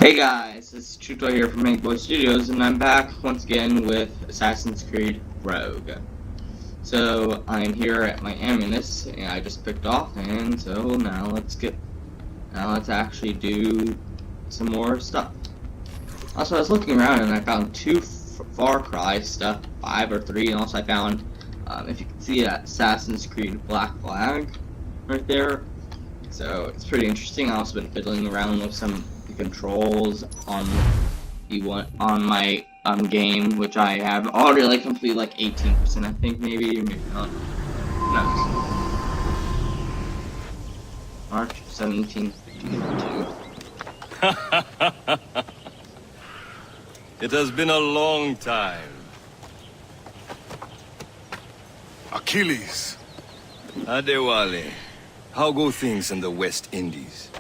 Hey guys, it's Chuto here from Hagboy Studios, and I'm back once again with Assassin's Creed Rogue. So, I'm here at my Ammunition, and I just picked off, and so now let's actually do some more stuff. Also, I was looking around, and I found two Far Cry stuff, 5 or 3, and also I found, if you can see that Assassin's Creed Black Flag right there. So, it's pretty interesting. I've also been fiddling around with some controls on my game, which I have already completed 18%, I think, maybe not. No. March 1752. It has been a long time. Achilles. Adewale, how go things in the West Indies?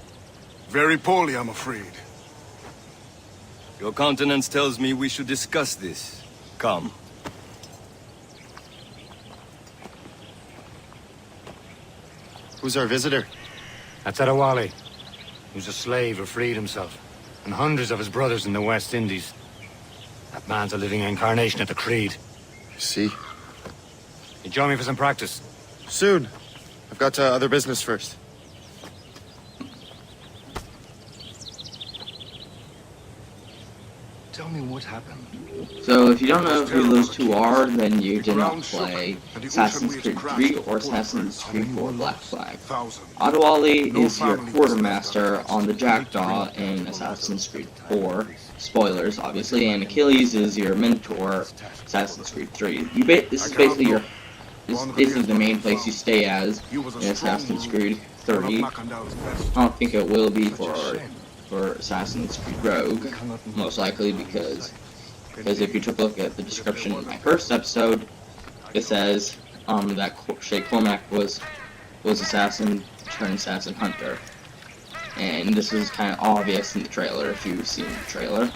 Very poorly, I'm afraid. Your countenance tells me we should discuss this. Come. Who's our visitor? That's Adewale, who's a slave who freed himself, and hundreds of his brothers in the West Indies. That man's a living incarnation of the Creed. See? You join me for some practice? Soon. I've got other business first. Tell me what happened. So, if you don't know who those two are, then you did not play Assassin's Creed 3 or Assassin's Creed 4 Black Flag. Adewale is your quartermaster on the Jackdaw in Assassin's Creed 4. Spoilers, obviously. And Achilles is your mentor, Assassin's Creed 3. This is basically the main place you stay as in Assassin's Creed 3. I don't think it will be for Assassin's Creed Rogue, most likely, because if you took a look at the description in my first episode, it says that Shay Cormac was assassin turned assassin hunter, and this is kind of obvious in the trailer if you've seen the trailer.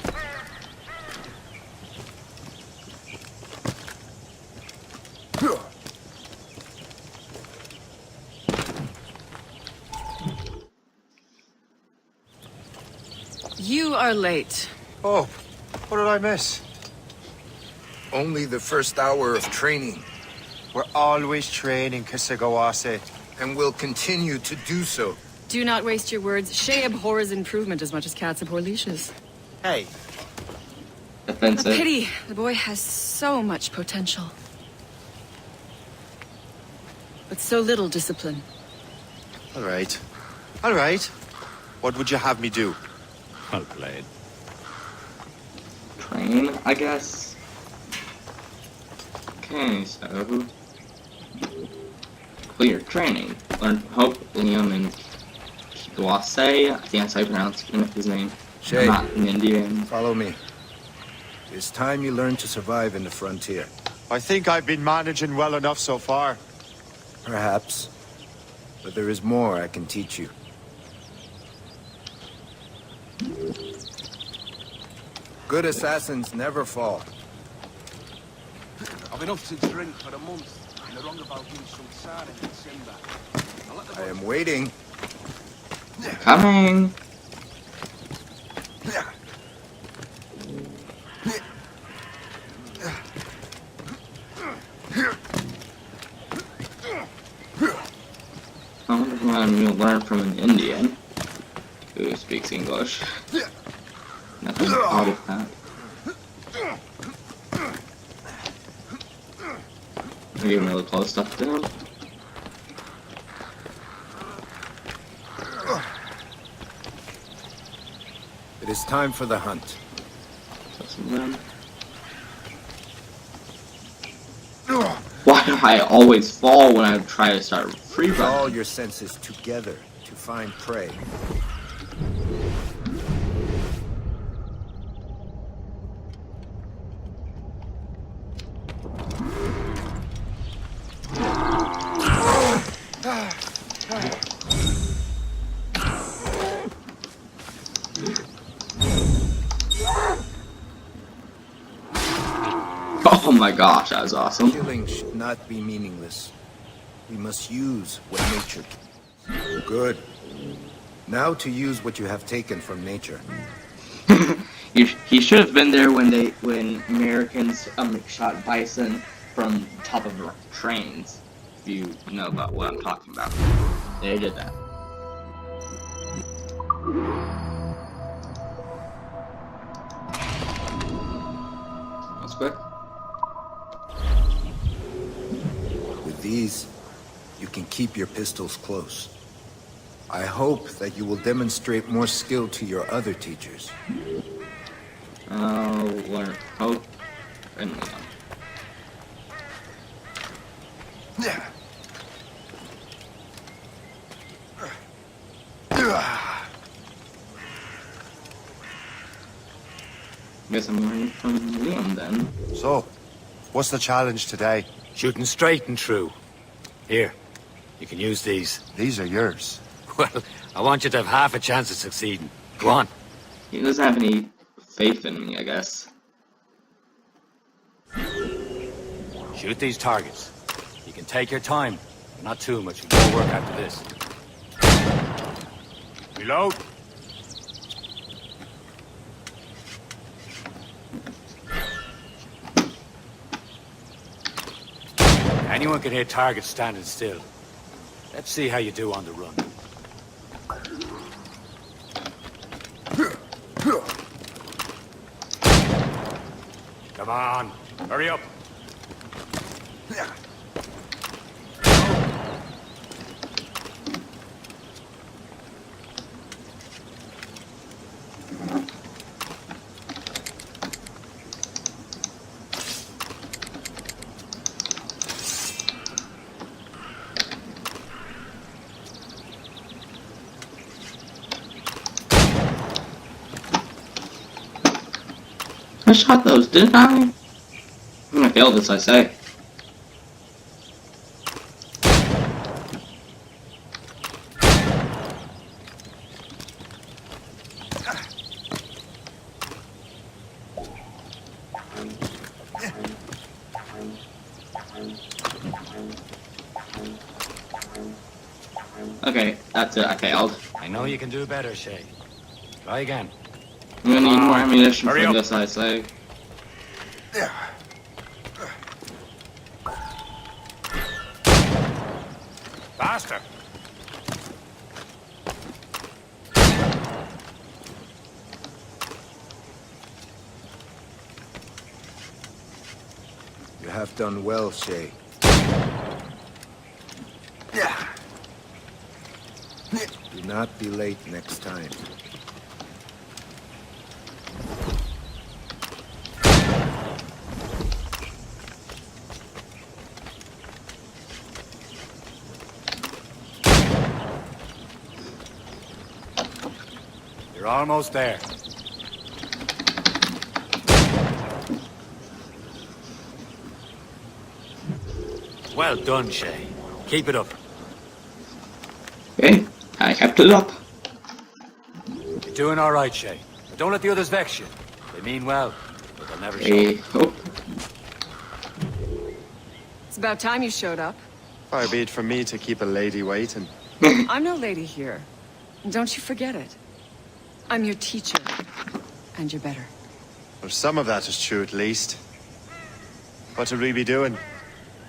You are late. Oh, what did I miss? Only the first hour of training, We're always training, Kisagawase. and will continue to do so. Do not waste your words. Shay abhors improvement as much as cats abhor leashes. Hey, A Offensive. pity. The boy has so much potential. But so little discipline. all right. All right. What would you have me do? Well played. Train, I guess. Okay, so clear training. Learn Hope, Liam, and Kiwase. I think that's how you pronounce his name. Shay. I'm not an Indian. Follow me. It's time you learn to survive in the frontier. I think I've been managing well enough so far. Perhaps. But there is more I can teach you. Good assassins never fall. I've enough to drink for a month, and they're wrong about being some sad in December. I am waiting. Coming. I wonder what I'm going to learn from an Indian who speaks English. Nothing out of that. I'm getting really close stuff down. It is time for the hunt. Why do I always fall when I try to start free Use all running? your senses together to find prey. Oh my gosh, that was awesome. Killing should not be meaningless. We must use what nature can. Good. Now to use what you have taken from nature. He should have been there when Americans shot bison from top of trains. If you know about what I'm talking about, they did that. That's quick. With these, you can keep your pistols close. I hope that you will demonstrate more skill to your other teachers. Learn hope and guess I'm learning from Liam then. So, what's the challenge today? Shooting straight and true. Here, you can use these. These are yours. Well, I want you to have half a chance of succeeding. Go on. He doesn't have any faith in me, I guess. Shoot these targets. You can take your time. Not too much. More work after this. Reload. Anyone can hit targets standing still. Let's see how you do on the run. Come on, hurry up. I shot those, didn't I? I'm gonna fail this, I say. Okay, that's it, I failed. I know you can do better, Shay. Try again. I'm gonna need more ammunition Hurry from up. this, I say. Faster. You have done well, Shay. Do not be late next time. You're almost there. Well done, Shay. Keep it up. Okay, I kept it up. You're doing all right, Shay. But don't let the others vex you. They mean well, but they'll never show. Hey, oh, It's about time you showed up. Far be it from me to keep a lady waiting. I'm no lady here. Don't you forget it. I'm your teacher. And you're better. Well, some of that is true at least. What should we be doing?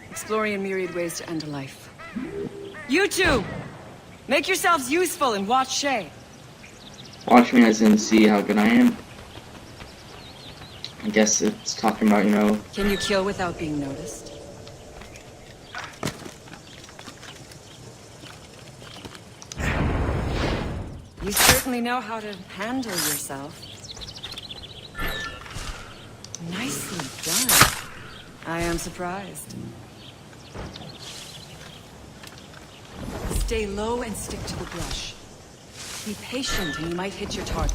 Exploring a myriad ways to end a life. You two! Make yourselves useful and watch Shay. watch me as in see how good I am. I guess it's talking about, you know, Can you kill without being noticed? You certainly know how to handle yourself. Nicely done. I am surprised. Stay low and stick to the brush. Be patient and you might hit your target.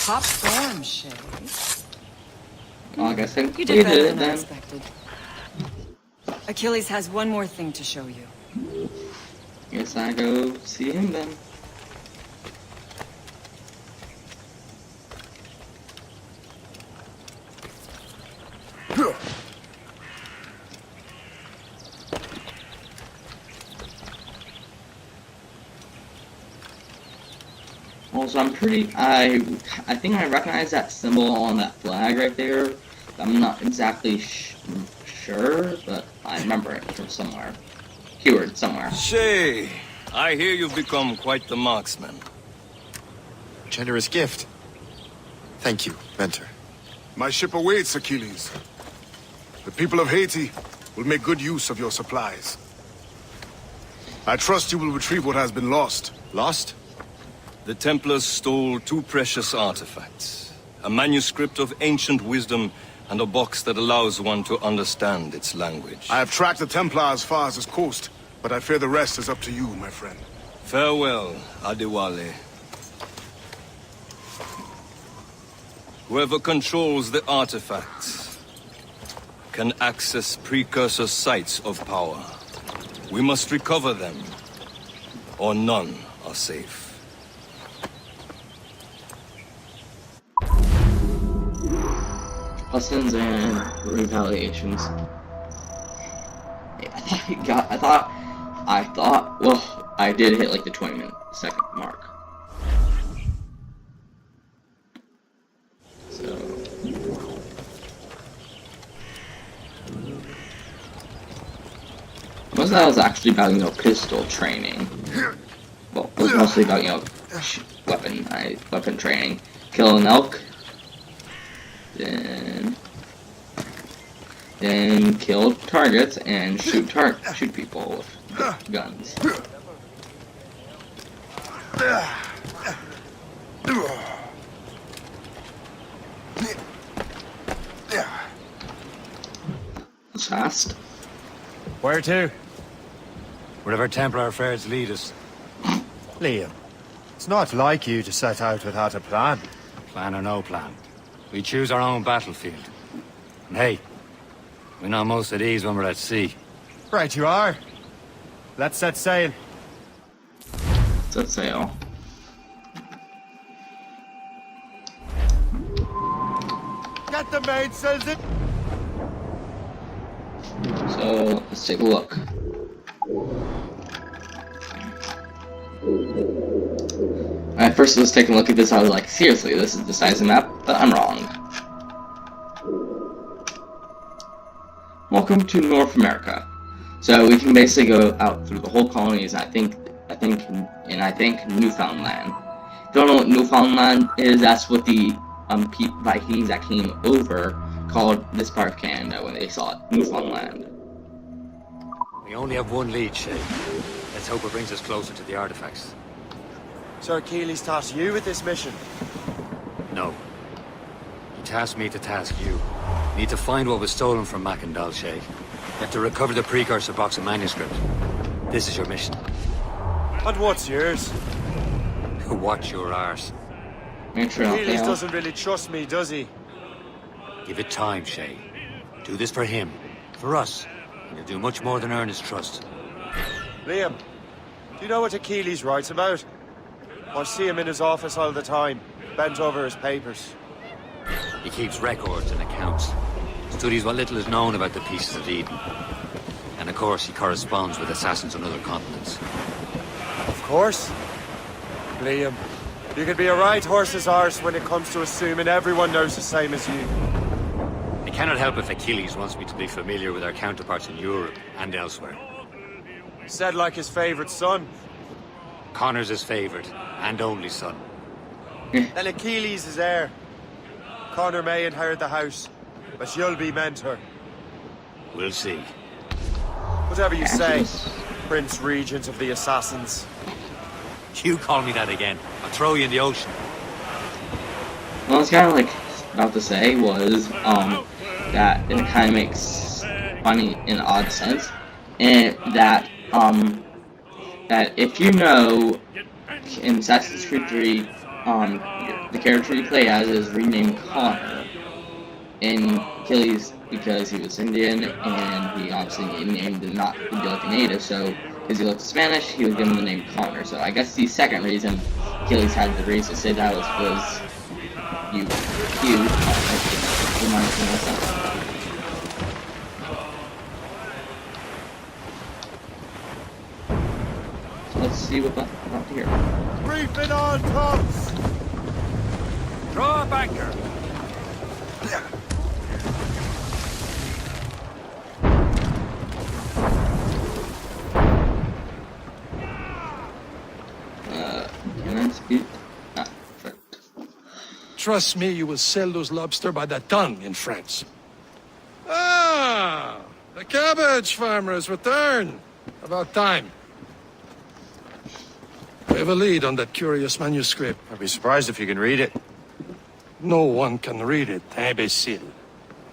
Top form, Shay. well, I guess I You completed did better it than I then. expected. Achilles has one more thing to show you. Guess I go see him then. Also, I think I recognize that symbol on that flag right there. I'm not exactly sure, but I remember it from somewhere. Keyword somewhere. Shay, I hear you've become quite the marksman. Generous gift. Thank you, mentor. My ship awaits, Achilles. The people of Haiti will make good use of your supplies. I trust you will retrieve what has been lost. Lost? The Templars stole 2 precious artifacts. A manuscript of ancient wisdom and a box that allows one to understand its language. I have tracked the Templar as far as this coast, but I fear the rest is up to you, my friend. Farewell, Adewale. Whoever controls the artifacts can access precursor sites of power. We must recover them, or none are safe. Lessons and retaliations. I thought, well, I did hit like the 20-second mark. So. Most of that was actually about, you know, pistol training. Well, it was mostly about, you know, weapon training. Kill an elk. Then kill targets and shoot people with guns. It's fast. Where to? Wherever Templar affairs lead us. Liam, it's not like you to set out without a plan. Plan or no plan. We choose our own battlefield. And hey, we're not most at ease when we're at sea. Right you are. Let's set sail. Set sail. Get the mainsails in. So, let's take a look. Alright, first let's take a look at this. I was like, seriously, this is the size of the map? But I'm wrong. Welcome to North America. So we can basically go out through the whole colonies. I think Newfoundland. If you don't know what Newfoundland is, that's what the Vikings that came over called this part of Canada when they saw it, Newfoundland. We only have one lead, Shay. Let's hope it brings us closer to the artifacts. Sir Achilles tasked you with this mission. No. He tasked me to task you. We need to find what was stolen from Mackandal, Shay. You have to recover the precursor box of manuscript. This is your mission. And what's yours? Watch your arse. Achilles doesn't really trust me, does he? Give it time, Shay. Do this for him. For us. And you'll do much more than earn his trust. Liam, do you know what Achilles writes about? I see him in his office all the time, bent over his papers. He keeps records and accounts. Studies what little is known about the pieces of Eden. And of course, he corresponds with assassins on other continents. Of course. Liam, you could be a right horse's arse when it comes to assuming everyone knows the same as you. I cannot help if Achilles wants me to be familiar with our counterparts in Europe and elsewhere. Said like his favorite son. Connor's his favorite and only son. Then Achilles is heir. Connor may inherit the house, but you'll be mentor. We'll see. Whatever you say, Prince Regent of the Assassins. You call me that again, I'll throw you in the ocean. What I was kind of like about to say was that it kind of makes funny in an odd sense, and that that if you know in Assassin's Creed 3, the character you play as is renamed Connor in Achilles because he was Indian, and he obviously named him not to be like a native, so because he looked Spanish, he was given the name Connor. So I guess the second reason Achilles had the reason to say that was you. Reminds me of that. So let's see what about here. Brief it on, Tops! Draw up anchor. Can I speak? Ah, perfect. Trust me, you will sell those lobster by the ton in France. Ah, the cabbage farmer has returned. About time. We have a lead on that curious manuscript. I'd be surprised if you can read it. No one can read it, imbecile.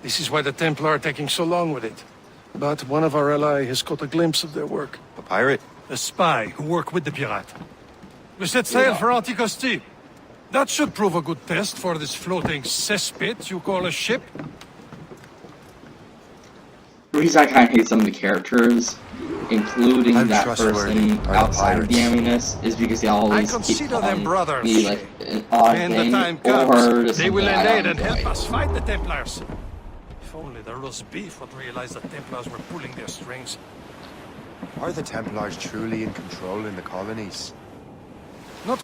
This is why the Templar are taking so long with it. But one of our allies has caught a glimpse of their work. A pirate? A spy who worked with the pirate. We set sail for Anticosti. That should prove a good test for this floating cesspit you call a ship. The reason I kind of hate some of the characters, including How that trustworthy person are the outside of the pirates? Amunis, is because they always I keep consider them calling brothers, me like an odd When the thing time or comes, they something will I lend aid don't and help enjoy. us fight the Templars. If only the roast beef would realize the Templars were pulling their strings. Are the Templars truly in control in the colonies? Not,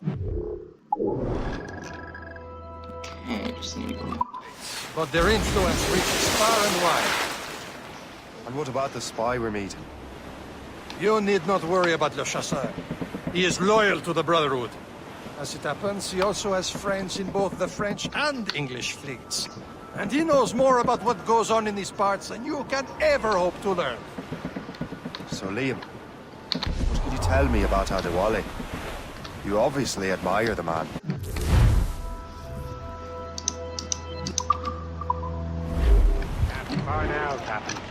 Okay, just need to go. but their influence reaches far and wide. And what about the spy we're meeting? You need not worry about Le Chasseur. He is loyal to the Brotherhood. As it happens, he also has friends in both the French and English fleets. And he knows more about what goes on in these parts than you can ever hope to learn. So, Liam, what can you tell me about Adewale? You obviously admire the man. Far now, Captain.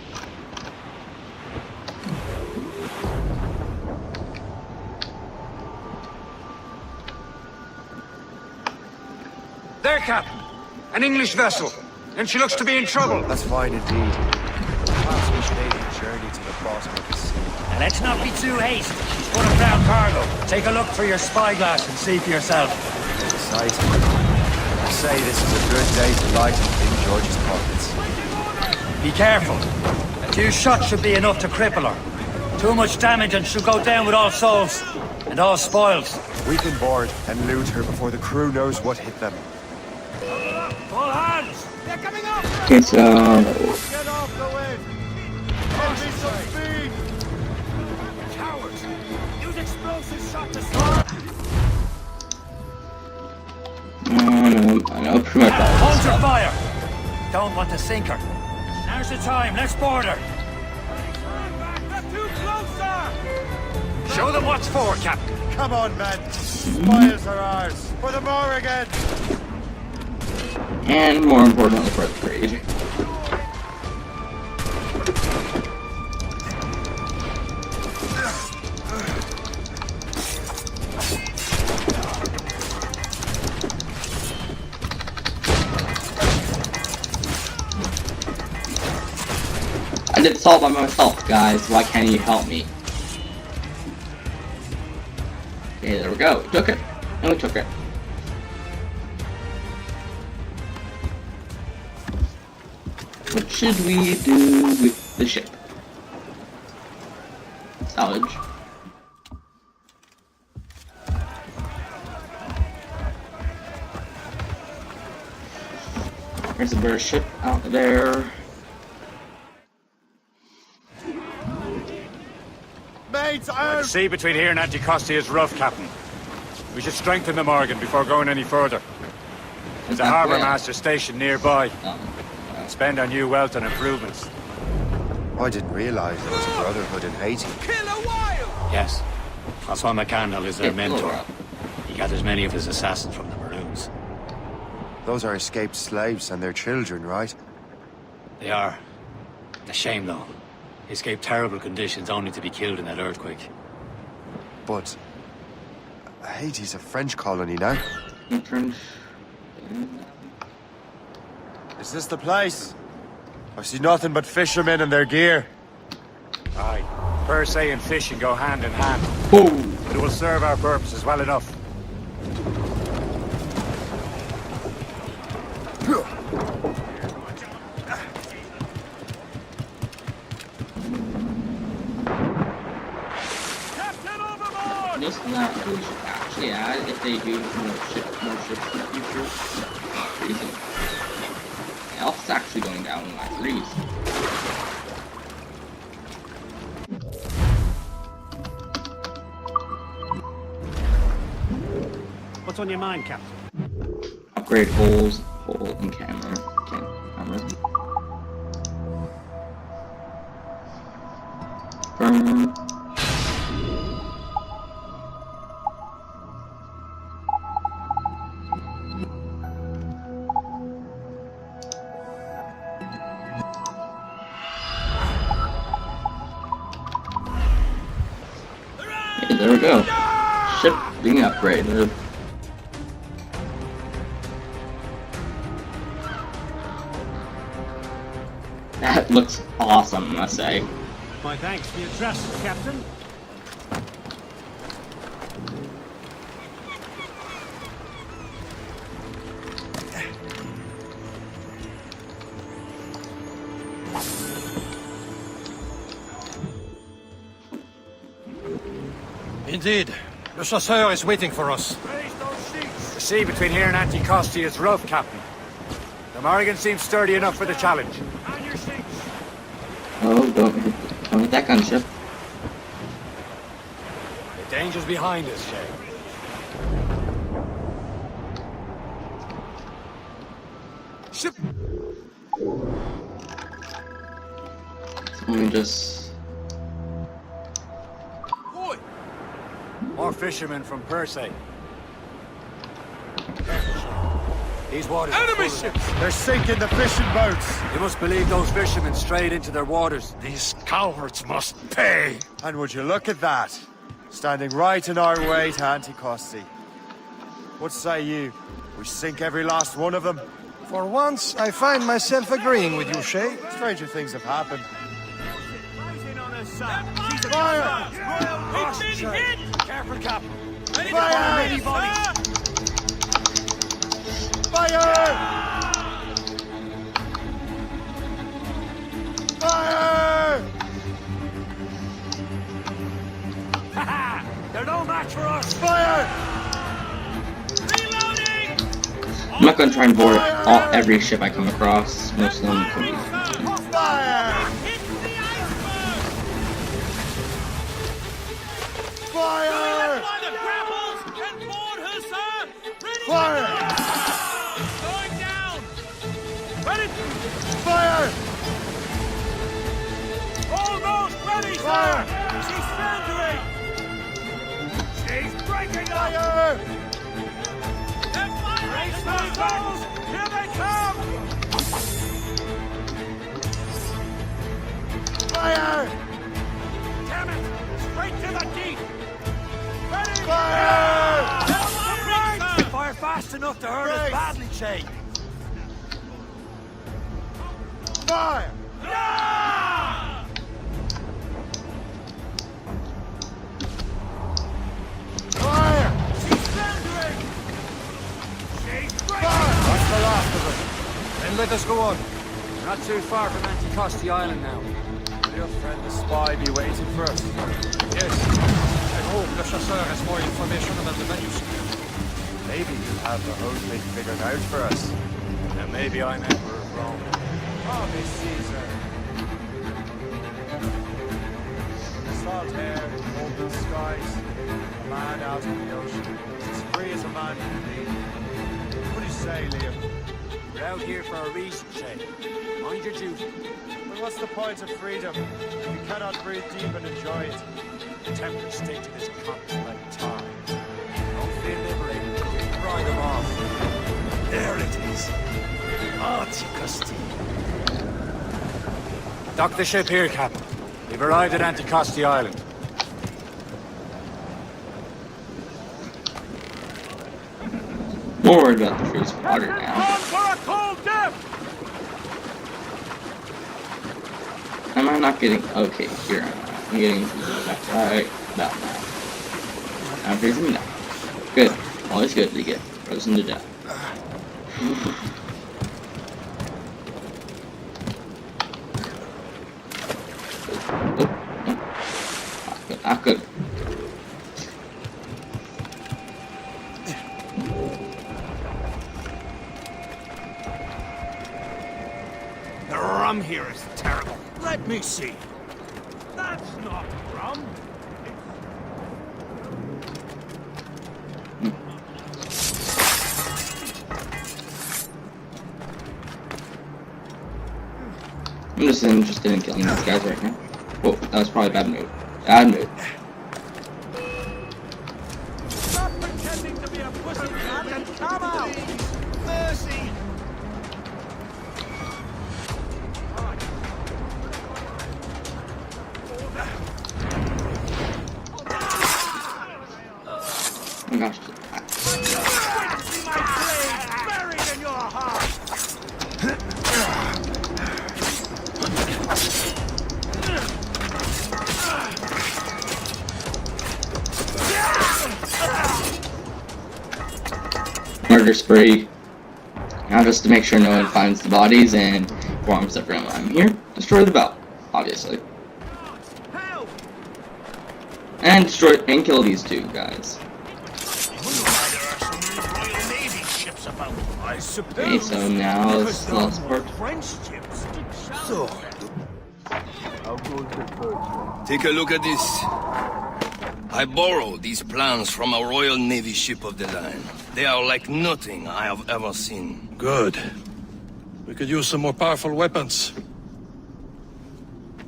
There, Captain. An English vessel. And she looks to be in trouble. That's fine indeed. Perhaps we should aid the journey to the bottom of the sea. And let's not be too hasty. She's full of brown cargo. Take a look through your spyglass and see for yourself. Exciting. I say this is a good day to lighten King George's pockets. Be careful. A few shots should be enough to cripple her. Too much damage and she'll go down with all souls. And all spoils. We can board and loot her before the crew knows what hit them. All hands! They're coming up! Okay, so Get off the wind! Give me some speed! Cowards! Use explosive shot to start! I know pretty much all Hold this your stuff. fire! Don't want to sink her. Now's the time, let's board her! They're too close, sir! Show them what's for, Captain. Come on, men! Spoils are ours! For the more again! And more importantly for the trade. I did this all by myself, guys. Why can't you help me? Okay, there we go. We took it. And we took it. What should we do with the ship? Salvage. There's a British ship out there. Mates, The sea between here and Anticosti is rough, Captain. We should strengthen the Morgan before going any further. There's a harbour master stationed nearby. Spend our new wealth on improvements. I didn't realize there was a brotherhood in Haiti. Yes. Francois McCandle is their Yeah, mentor. look. He gathers many of his assassins from the Maroons. Those are escaped slaves and their children, right? They are. A shame, though. They escaped terrible conditions only to be killed in that earthquake. But Haiti's a French colony now. Is this the place? I see nothing but fishermen and their gear. Aye. Per se and fishing go hand in hand. Boom! But it will serve our purposes well enough. This is not who we should actually add if they do more ships in the future. down when I freeze. What's on your mind, Captain? Upgrade holes, hole, and camera. Burn. Yeah, there we go. Ship being upgraded. That looks awesome, I must say. My thanks for your trust, Captain. Indeed. Le Chasseur is waiting for us. The sea between here and Anticosti is rough, Captain. The Morrigan seems sturdy enough for the challenge. Oh, don't hit that gunship. The danger's behind us, Shay. Ship! Let me just... Boy! More fishermen from Persay. These waters are Enemy full of them. ships! They're sinking the fishing boats. You must believe those fishermen strayed into their waters. These cowards must pay. And would you look at that? Standing right in our way to Anticosti. What say you? We sink every last one of them? For once, I find myself agreeing with you, Shay. Stranger things have happened. Fire! Careful, Captain. Fire! Fire! They're no match for us! Fire! I'm not gonna try and board every ship I come across. Most of them come. Fire! Fire! Fire! Fire! Almost ready, sir! Fire! She's foundering! She's breaking up! Fire! They're firing! Here they come! Fire! Damn it! Straight to the deep! Ready! Fire! Fire fast enough to hurt us Brace! badly, Shay! Fire! Fire! She's foundering! She's breaking! That's the last of us. Then let us go on. We're not too far from Anticosti Island now. Will your friend the spy be waiting for us? Yes. I hope Le Chasseur has more information about the manuscript. Maybe you have the whole thing figured out for us. And maybe I'm Emperor of Rome. Oh, Miss Caesar. Salt hair, open skies, a man out in the ocean. As free as a man can be. What do you say, Liam? We're out here for a reason, Shay. Mind your duty. But what's the point of freedom if you cannot breathe deep and enjoy it? The temperate state of this continent like tar. Don't feel liberated until we pry them off. There it is! Anticosti! Dock the ship here, Captain. We've arrived at Anticosti Island. More worried about the freeze water now. For a cold death! Am I not getting... Okay, here I'm getting... Right about now. I'm freezing now. Good. Always good to get frozen to death. Not good. The rum here is terrible. Let me see. That's not rum. I'm just interested in killing these guys right now. Whoa, that was probably a bad move. Bad move. Stop pretending to be a pussycat and come out! Mercy! Oh my gosh. My blade buried in your heart! Murder spree. Now just to make sure no one finds the bodies and informs everyone I'm here, destroy the bell, obviously. And destroy and kill these two guys. Okay, so now it's the last part. Take a look at this. I borrowed these plans from a Royal Navy ship of the line. They are like nothing I have ever seen. Good. We could use some more powerful weapons.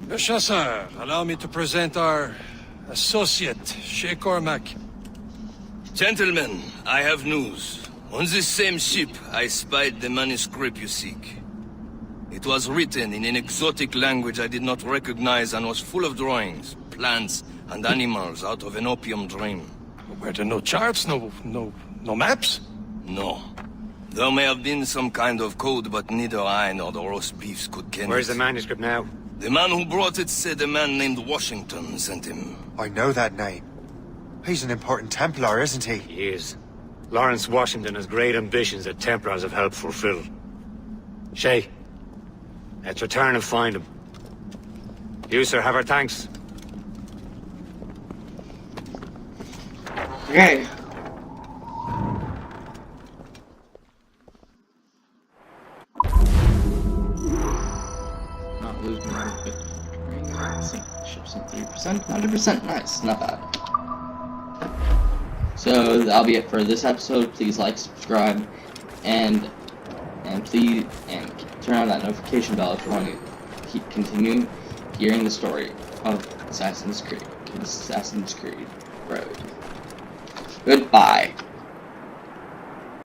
Le Chasseur, allow me to present our associate, Shay Cormac. Gentlemen, I have news. On this same ship, I spied the manuscript you seek. It was written in an exotic language I did not recognize and was full of drawings, plants, and animals out of an opium dream. Were there no charts, no maps? No. There may have been some kind of code, but neither I nor the roast beefs could ken Where's it. the manuscript now? The man who brought it said a man named Washington sent him. I know that name. He's an important Templar, isn't he? He is. Lawrence Washington has great ambitions that Templars have helped fulfill. Shay, let's return and find him. You, sir, have our thanks. Okay. Not lose more, but ships in 3%, 100%, nice, not bad. So that'll be it for this episode. Please like, subscribe, and please turn on that notification bell if you want to keep continuing hearing the story of Assassin's Creed Road. Goodbye.